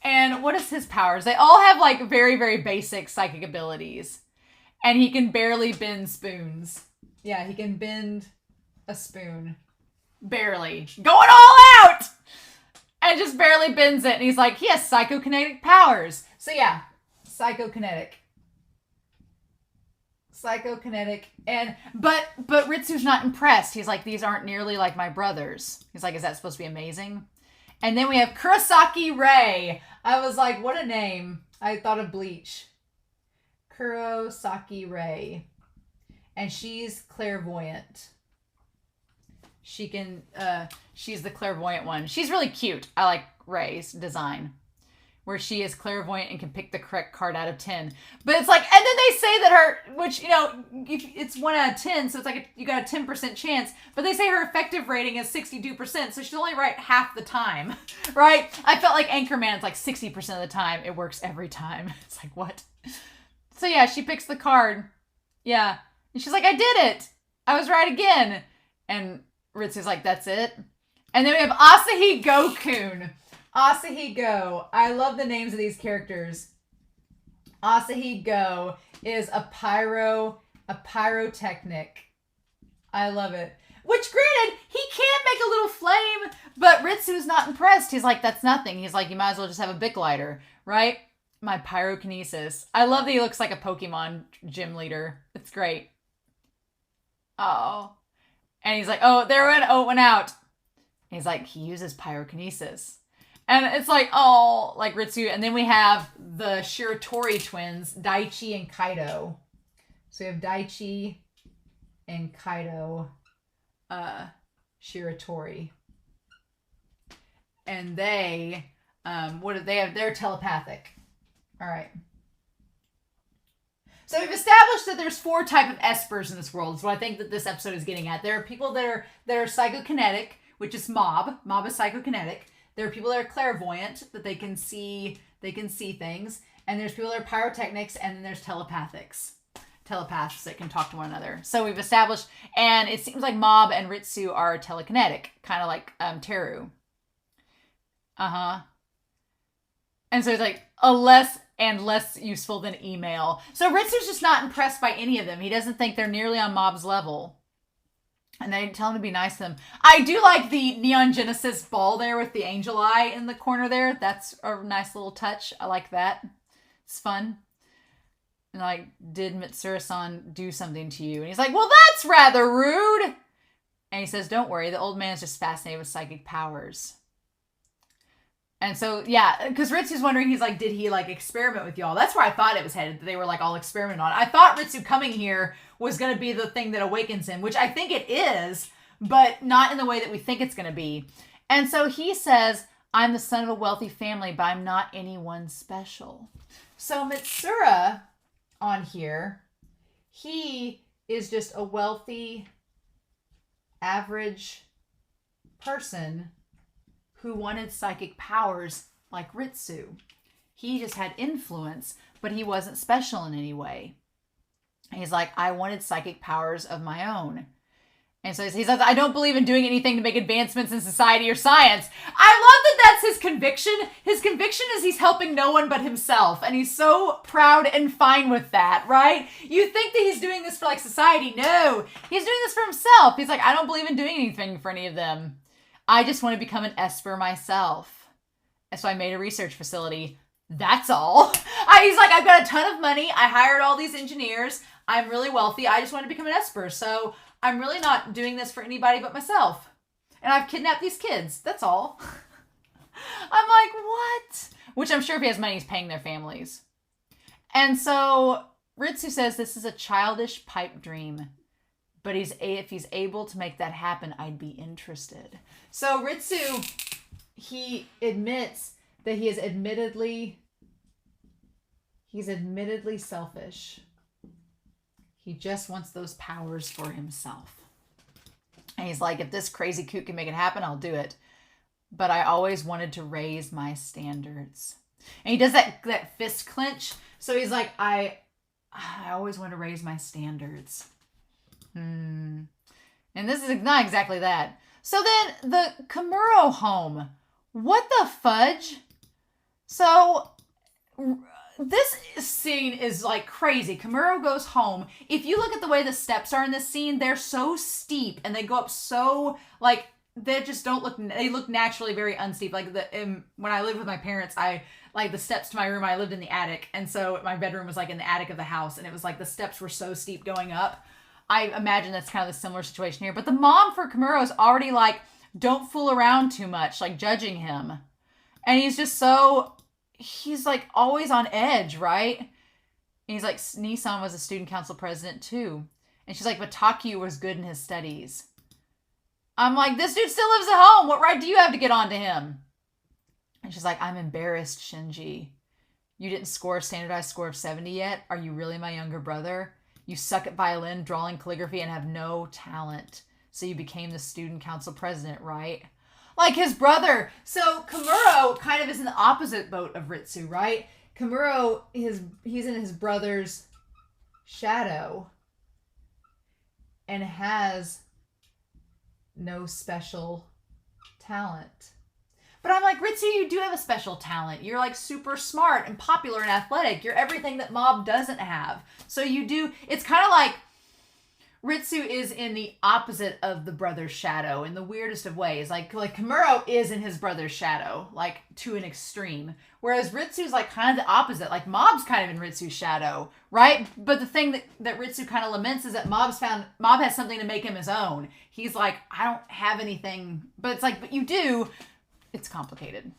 And what is his powers? They all have like very, very basic psychic abilities. And he can barely bend spoons. Yeah, he can bend a spoon. Barely. Going all out! And just barely bends it. And he's like, he has psychokinetic powers. So yeah, psychokinetic. And but Ritsu's not impressed. He's like, these aren't nearly like my brothers. He's like, is that supposed to be amazing? And then we have Kurosaki Rei. I was like, what a name. I thought of Bleach. Kurosaki Rei. And she's clairvoyant. She's the clairvoyant one. She's really cute. I like Rei's design, where she is clairvoyant and can pick the correct card out of 10. But it's like, and then they say that her, which, it's 1 out of 10, so it's like you got a 10% chance, but they say her effective rating is 62%, so she's only right half the time, right? I felt like Anchorman, it's like 60% of the time, it works every time. It's like, what? So yeah, she picks the card. Yeah. And she's like, I did it. I was right again. And Ritsu's like, that's it. And then we have Asahi Go-kun. Asahi Go. I love the names of these characters. Asahi Go is a pyrotechnic. I love it. Which, granted, he can make a little flame, but Ritsu's not impressed. He's like, that's nothing. He's like, you might as well just have a Bic lighter, right? My pyrokinesis. I love that he looks like a Pokemon gym leader. It's great. Oh. And he's like, oh, it went out. And he's like, he uses pyrokinesis. And it's like, oh, like Ritsu. And then we have the Shiratori twins, Daichi and Kaido. So we have Daichi and Kaido Shiratori. And they, they're telepathic. All right. So we've established that there's 4 types of espers in this world. So I think that this episode is getting at. There are people that are psychokinetic, which is Mob. Mob is psychokinetic. There are people that are clairvoyant, that they can see things. And there's people that are pyrotechnics, and then there's telepaths that can talk to one another. So we've established, and it seems like Mob and Ritsu are telekinetic, kind of like Teru. And so it's like a less useful than email. So Ritsu's just not impressed by any of them. He doesn't think they're nearly on Mob's level. And they tell him to be nice to them. I do like the Neon Genesis ball there with the angel eye in the corner there. That's a nice little touch. I like that. It's fun. And like, did Mitsuru-san do something to you? And he's like, well, that's rather rude. And he says, don't worry. The old man's just fascinated with psychic powers. And so, yeah, because Ritsu's wondering, he's like, did he like experiment with y'all? That's where I thought it was headed, that they were like all experimenting on. I thought Ritsu coming here was going to be the thing that awakens him, which I think it is, but not in the way that we think it's going to be. And so he says, I'm the son of a wealthy family, but I'm not anyone special. So Mitsuru on here, he is just a wealthy, average person who wanted psychic powers like Ritsu. He just had influence, but he wasn't special in any way. He's like, I wanted psychic powers of my own. And so he says, I don't believe in doing anything to make advancements in society or science. I love that that's his conviction. His conviction is he's helping no one but himself. And he's so proud and fine with that, right? You think that he's doing this for like society. No, he's doing this for himself. He's like, I don't believe in doing anything for any of them. I just want to become an esper myself. And so I made a research facility. That's all. He's like, I've got a ton of money. I hired all these engineers. I'm really wealthy. I just want to become an esper. So I'm really not doing this for anybody but myself. And I've kidnapped these kids. That's all. I'm like, what? Which I'm sure if he has money, he's paying their families. And so Ritsu says this is a childish pipe dream. But if he's able to make that happen, I'd be interested. So Ritsu, he admits that he's admittedly selfish. He just wants those powers for himself. And he's like, if this crazy coot can make it happen, I'll do it. But I always wanted to raise my standards. And he does that fist clench. So he's like, I always want to raise my standards. And this is not exactly that. So then the Kamuro home. What the fudge? So this scene is like crazy. Kamuro goes home. If you look at the way the steps are in this scene, they're so steep and they go up so like they just don't look. They look naturally very unsteep. Like when I lived with my parents, I like the steps to my room. I lived in the attic, and so my bedroom was like in the attic of the house, and it was like the steps were so steep going up. I imagine that's kind of a similar situation here. But the mom for Kamuro is already like, don't fool around too much, like judging him. And he's just he's like always on edge, right? And he's like, Nissan was a student council president too. And she's like, but Takyu was good in his studies. I'm like, this dude still lives at home. What right do you have to get on to him? And she's like, I'm embarrassed, Shinji. You didn't score a standardized score of 70 yet? Are you really my younger brother? You suck at violin, drawing, calligraphy, and have no talent. So you became the student council president, right? Like his brother. So Kamuro kind of is in the opposite boat of Ritsu, right? Kamuro, he's in his brother's shadow. and has no special talent. But I'm like, Ritsu, you do have a special talent. You're like super smart and popular and athletic. You're everything that Mob doesn't have. So you do, it's kind of like Ritsu is in the opposite of the brother's shadow in the weirdest of ways. Like Kamuro is in his brother's shadow, like to an extreme. Whereas Ritsu's like kind of the opposite. Like Mob's kind of in Ritsu's shadow, right? But the thing that Ritsu kind of laments is that Mob has something to make him his own. He's like, I don't have anything. But it's like, but you do. It's complicated.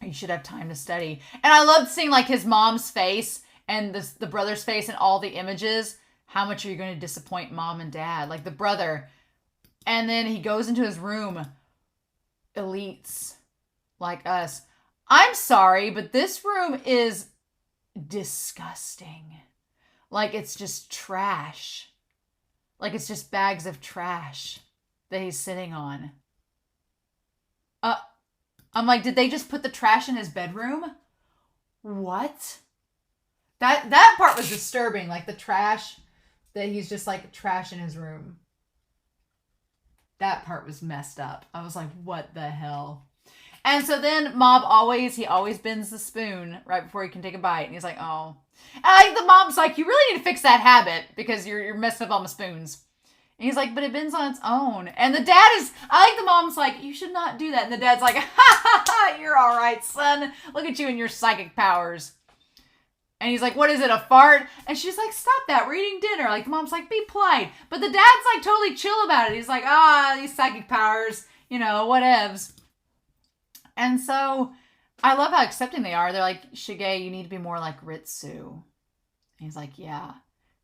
You should have time to study. And I loved seeing like his mom's face and the brother's face and all the images. How much are you going to disappoint mom and dad? Like the brother. And then he goes into his room. Elites like us. I'm sorry, but this room is disgusting. Like it's just trash. Like it's just bags of trash that he's sitting on. I'm like, did they just put the trash in his bedroom? What? That part was disturbing. Like the trash, that he's just like trash in his room. That part was messed up. I was like, what the hell? And so then Mob always bends the spoon right before he can take a bite. And he's like, oh. And like the mom's like, you really need to fix that habit because you're messing up all my spoons. And he's like, but it bends on its own. And the dad is, I like the mom's like, you should not do that. And the dad's like, ha ha ha, you're all right, son. Look at you and your psychic powers. And he's like, what is it, a fart? And she's like, stop that, we're eating dinner. Like the mom's like, be polite. But the dad's like totally chill about it. He's like, these psychic powers, whatevs. And so I love how accepting they are. They're like, Shige, you need to be more like Ritsu. And he's like, yeah.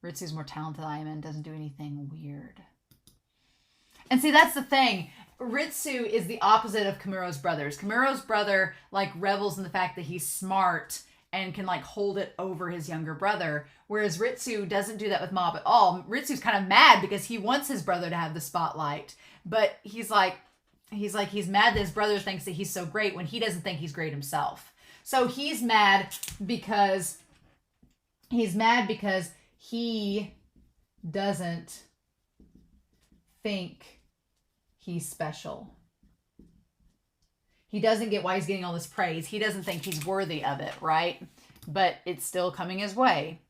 Ritsu's more talented than I am and doesn't do anything weird. And see, that's the thing. Ritsu is the opposite of Kamuro's brothers. Kamuro's brother, like, revels in the fact that he's smart and can, like, hold it over his younger brother. Whereas Ritsu doesn't do that with Mob at all. Ritsu's kind of mad because he wants his brother to have the spotlight. But he's mad that his brother thinks that he's so great when he doesn't think he's great himself. So he's mad because he doesn't think he's special. He doesn't get why he's getting all this praise. He doesn't think he's worthy of it, right? But it's still coming his way.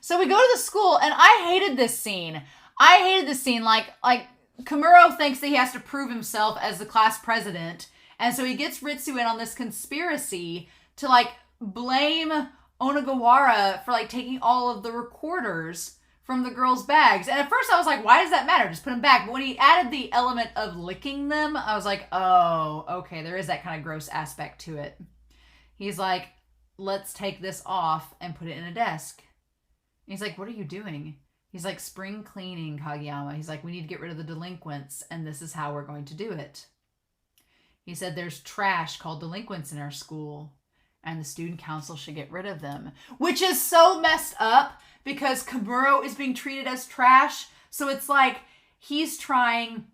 So we go to the school, and I hated this scene. Like Kamuro thinks that he has to prove himself as the class president, and so he gets Ritsu in on this conspiracy to, like, blame Onigawara for, like, taking all of the recorders from the girls' bags. And at first I was like, why does that matter? Just put them back. But when he added the element of licking them, I was like, oh, okay, there is that kind of gross aspect to it. He's like, let's take this off and put it in a desk. And he's like, what are you doing? He's like, spring cleaning, Kageyama. He's like, we need to get rid of the delinquents, and this is how we're going to do it. He said, there's trash called delinquents in our school, and the student council should get rid of them. Which is so messed up because Kamuro is being treated as trash. So it's like he's trying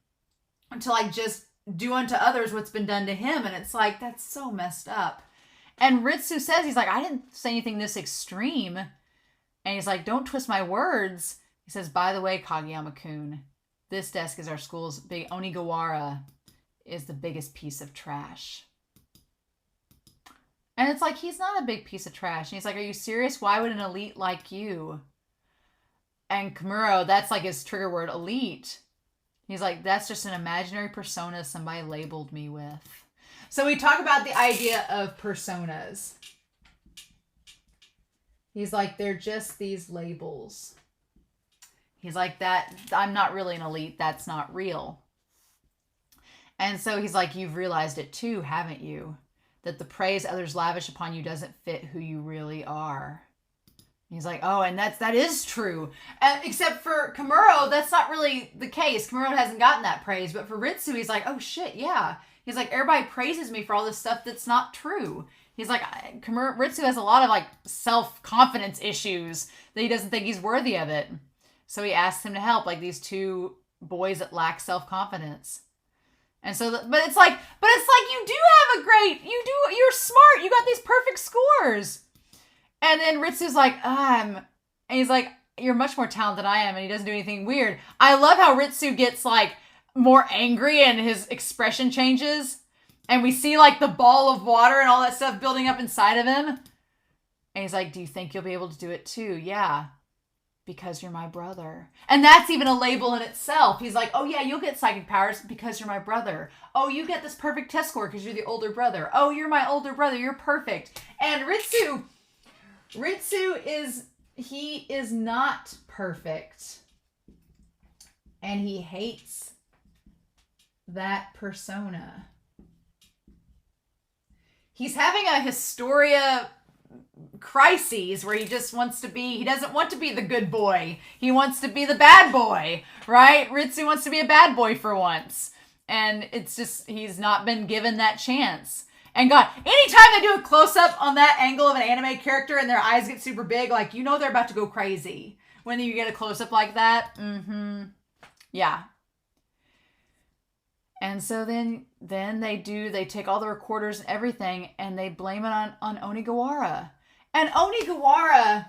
to, like, just do unto others what's been done to him. And it's like, that's so messed up. And Ritsu says, he's like, I didn't say anything this extreme. And he's like, don't twist my words. He says, by the way, Kageyama-kun, this desk is our school's big. Onigawara is the biggest piece of trash. And it's like, he's not a big piece of trash. And he's like, are you serious? Why would an elite like you? And Kamuro, that's like his trigger word, elite. He's like, that's just an imaginary persona somebody labeled me with. So we talk about the idea of personas. He's like, they're just these labels. He's like, that I'm not really an elite. That's not real. And so he's like, you've realized it too, haven't you? That the praise others lavish upon you doesn't fit who you really are. He's like, oh, and that is true. Except for Kamuro, that's not really the case. Kamuro hasn't gotten that praise. But for Ritsu, he's like, oh, shit, yeah. He's like, everybody praises me for all this stuff that's not true. He's like, Ritsu has a lot of, like, self-confidence issues that he doesn't think he's worthy of it. So he asks him to help, like these two boys that lack self-confidence. And so, but it's like you do have you're smart. You got these perfect scores. And then Ritsu's like, and he's like, you're much more talented than I am, and he doesn't do anything weird. I love how Ritsu gets like more angry and his expression changes. And we see like the ball of water and all that stuff building up inside of him. And he's like, do you think you'll be able to do it too? Yeah. Because you're my brother. And that's even a label in itself. He's like, oh yeah, you'll get psychic powers because you're my brother. Oh, you get this perfect test score because you're the older brother. Oh, you're my older brother. You're perfect. And Ritsu is not perfect. And he hates that persona. He's having a Historia crises where he just wants to be, he doesn't want to be the good boy. He wants to be the bad boy, right? Ritsu wants to be a bad boy for once. And it's just, he's not been given that chance. And God, anytime they do a close-up on that angle of an anime character and their eyes get super big, like, you know they're about to go crazy. When you get a close-up like that. Yeah. And so then they take all the recorders and everything and they blame it on Onigawara. And Onigawara,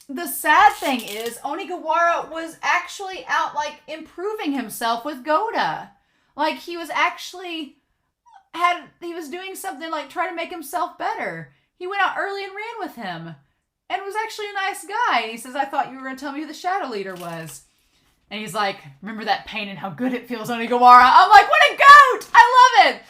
the sad thing is, Onigawara was actually out like improving himself with Goda. Like he was doing something like trying to make himself better. He went out early and ran with him and was actually a nice guy. He says, I thought you were going to tell me who the shadow leader was. And he's like, remember that pain and how good it feels, Onigawara? I'm like, what a goat! I love it!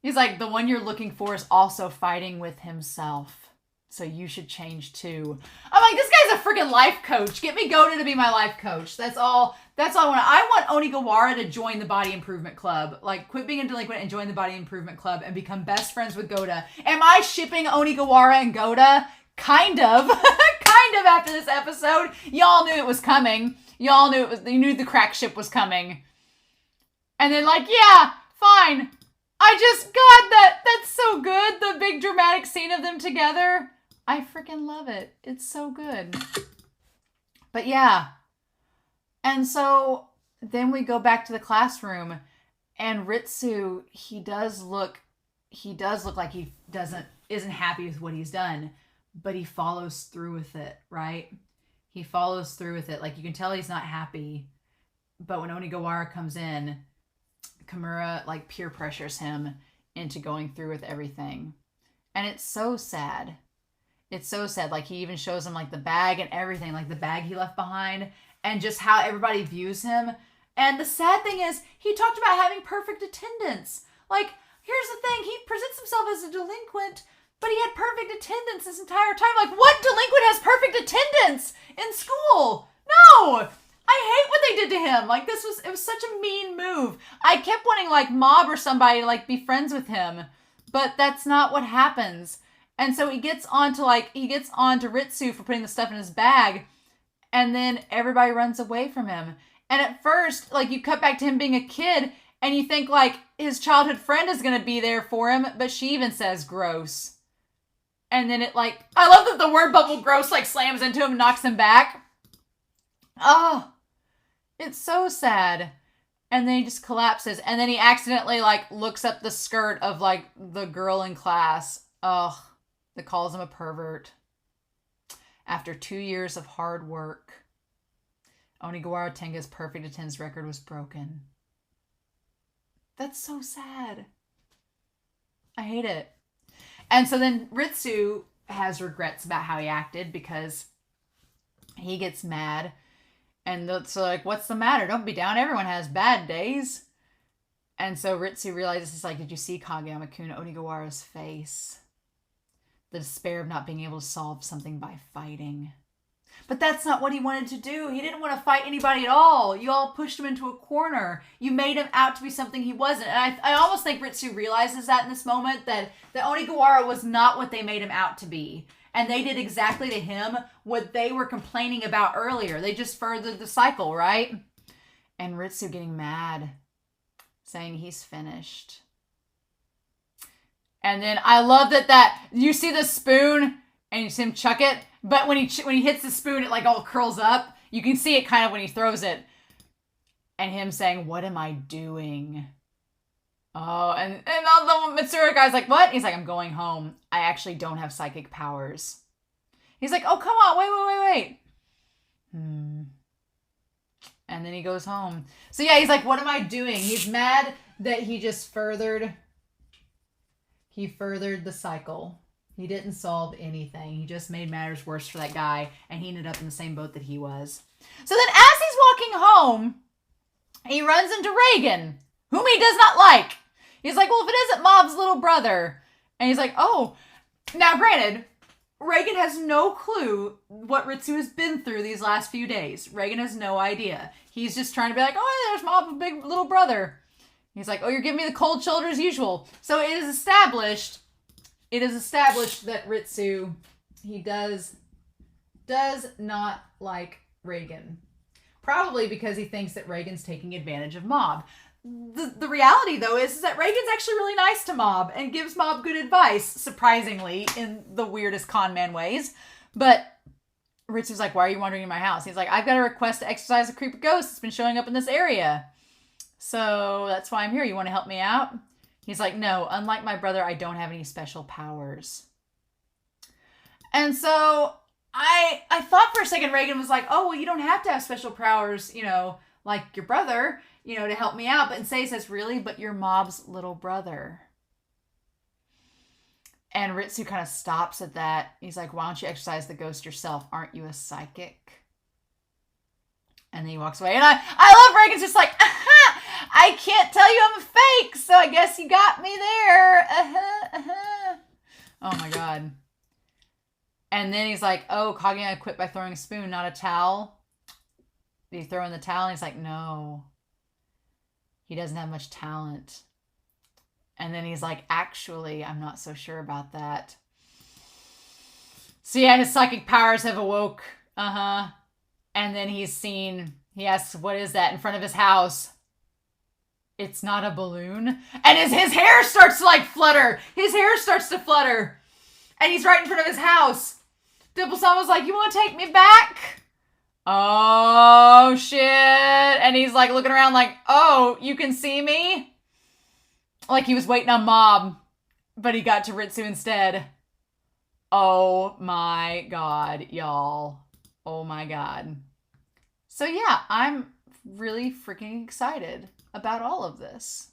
He's like, the one you're looking for is also fighting with himself. So you should change too. I'm like, this guy's a freaking life coach. Get me Goda to be my life coach. That's all I want. I want Onigawara to join the Body Improvement Club. Like, quit being a delinquent and join the Body Improvement Club and become best friends with Goda. Am I shipping Onigawara and Goda? Kind of. Kind of after this episode. Y'all knew it was coming. Y'all knew you knew the crack ship was coming. And then like, yeah, fine. That's so good. The big dramatic scene of them together. I freaking love it. It's so good. But yeah. And so then we go back to the classroom and Ritsu, he does look like he isn't happy with what he's done, but he follows through with it, right? He follows through with it. Like, you can tell he's not happy. But when Onigawara comes in, Kimura, like, peer pressures him into going through with everything. And it's so sad. It's so sad. Like, he even shows him, like, the bag and everything. Like, the bag he left behind. And just how everybody views him. And the sad thing is, he talked about having perfect attendance. Like, here's the thing. He presents himself as a delinquent, but he had perfect attendance this entire time. Like, what delinquent has perfect attendance in school? No! I hate what they did to him. Like, it was such a mean move. I kept wanting, like, Mob or somebody to, like, be friends with him. But that's not what happens. And so he gets on to Ritsu for putting the stuff in his bag. And then everybody runs away from him. And at first, like, you cut back to him being a kid, and you think, like, his childhood friend is going to be there for him. But she even says gross. And then it, like, I love that the word bubble gross, like, slams into him and knocks him back. Oh, it's so sad. And then he just collapses. And then he accidentally, like, looks up the skirt of, like, the girl in class. Ugh, that calls him a pervert. After 2 years of hard work, Onigawara Tenga's perfect attendance record was broken. That's so sad. I hate it. And so then Ritsu has regrets about how he acted because he gets mad. And so like, what's the matter? Don't be down. Everyone has bad days. And so Ritsu realizes, he's like, did you see Kageyama-kun, Onigawara's face? The despair of not being able to solve something by fighting. But that's not what he wanted to do. He didn't want to fight anybody at all. You all pushed him into a corner. You made him out to be something he wasn't. And I almost think Ritsu realizes that in this moment, that Onigawara was not what they made him out to be. And they did exactly to him what they were complaining about earlier. They just furthered the cycle, right? And Ritsu getting mad, saying he's finished. And then I love that you see the spoon and you see him chuck it. But when he hits the spoon, it like all curls up. You can see it kind of when he throws it. And him saying, what am I doing? Oh, and the Mitsuru guy's like, what? He's like, I'm going home. I actually don't have psychic powers. He's like, oh, come on. Wait. And then he goes home. So yeah, he's like, what am I doing? He's mad that he just furthered the cycle. He didn't solve anything. He just made matters worse for that guy, and he ended up in the same boat that he was. So then as he's walking home, he runs into Reagan, whom he does not like. He's like, well, if it isn't Mob's little brother. And he's like, oh. Now, granted, Reagan has no clue what Ritsu has been through these last few days. Reagan has no idea. He's just trying to be like, oh, there's Mob's big little brother. He's like, oh, you're giving me the cold shoulder as usual. So it is established that Ritsu, he does not like Reagan. Probably because he thinks that Reagan's taking advantage of Mob. The reality, though, is that Reagan's actually really nice to Mob and gives Mob good advice, surprisingly, in the weirdest con man ways. But Ritsu's like, why are you wandering in my house? He's like, I've got a request to exorcise a creepy ghost that's been showing up in this area. So that's why I'm here. You want to help me out? He's like, no, unlike my brother, I don't have any special powers. And so I thought for a second Reagan was like, oh, well, you don't have to have special powers, like your brother, to help me out. But instead he says, really? But you're Mob's little brother. And Ritsu kind of stops at that. He's like, why don't you exorcise the ghost yourself? Aren't you a psychic? And then he walks away. And I love Reagan's just like, I can't tell you I'm a fake, so I guess you got me there. Oh my God. And then he's like, oh, Kaguya quit by throwing a spoon, not a towel. Did he throw in the towel? And he's like, no. He doesn't have much talent. And then he's like, actually, I'm not so sure about that. So yeah, his psychic powers have awoke. And then he asks, what is that in front of his house? It's not a balloon. And his hair starts to flutter. His hair starts to flutter. And he's right in front of his house. Dimple-sama's like, you want to take me back? Oh, shit. And he's like looking around like, oh, you can see me? Like he was waiting on Mob, but he got to Ritsu instead. Oh my God, y'all. Oh my God. So yeah, I'm really freaking excited about all of this.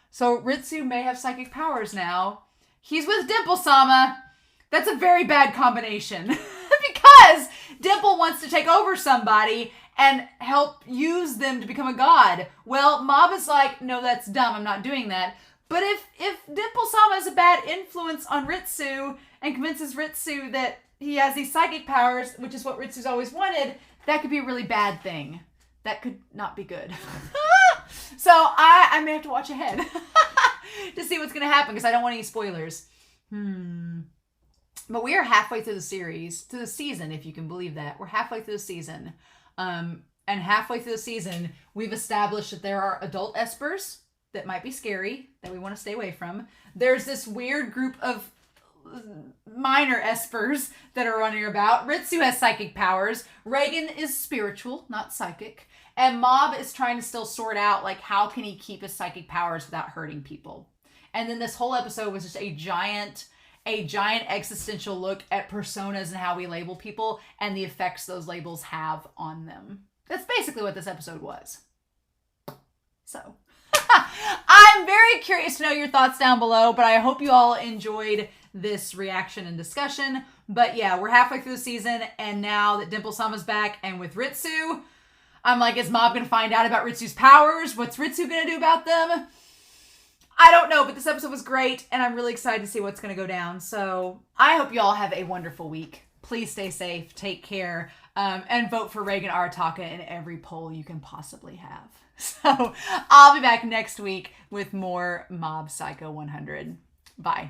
So Ritsu may have psychic powers now. He's with Dimple-sama. That's a very bad combination. Because Dimple wants to take over somebody and help use them to become a god. Well, Mob is like, no, that's dumb. I'm not doing that. But if Dimple-sama is a bad influence on Ritsu and convinces Ritsu that he has these psychic powers, which is what Ritsu's always wanted, that could be a really bad thing. That could not be good. So I may have to watch ahead to see what's going to happen because I don't want any spoilers. But we are halfway through the season, if you can believe that. We're halfway through the season. And halfway through the season, we've established that there are adult espers that might be scary, that we want to stay away from. There's this weird group of minor espers that are running about. Ritsu has psychic powers. Reagan is spiritual, not psychic. And Mob is trying to still sort out, how can he keep his psychic powers without hurting people? And then this whole episode was just a giant existential look at personas and how we label people and the effects those labels have on them. That's basically what this episode was. So, I'm very curious to know your thoughts down below, but I hope you all enjoyed this reaction and discussion. But yeah, we're halfway through the season, and now that Dimple-sama's back and with Ritsu, I'm like, is Mob going to find out about Ritsu's powers? What's Ritsu going to do about them? I don't know, but this episode was great, and I'm really excited to see what's going to go down. So I hope you all have a wonderful week. Please stay safe, take care, and vote for Reagan Arataka in every poll you can possibly have. So I'll be back next week with more Mob Psycho 100. Bye.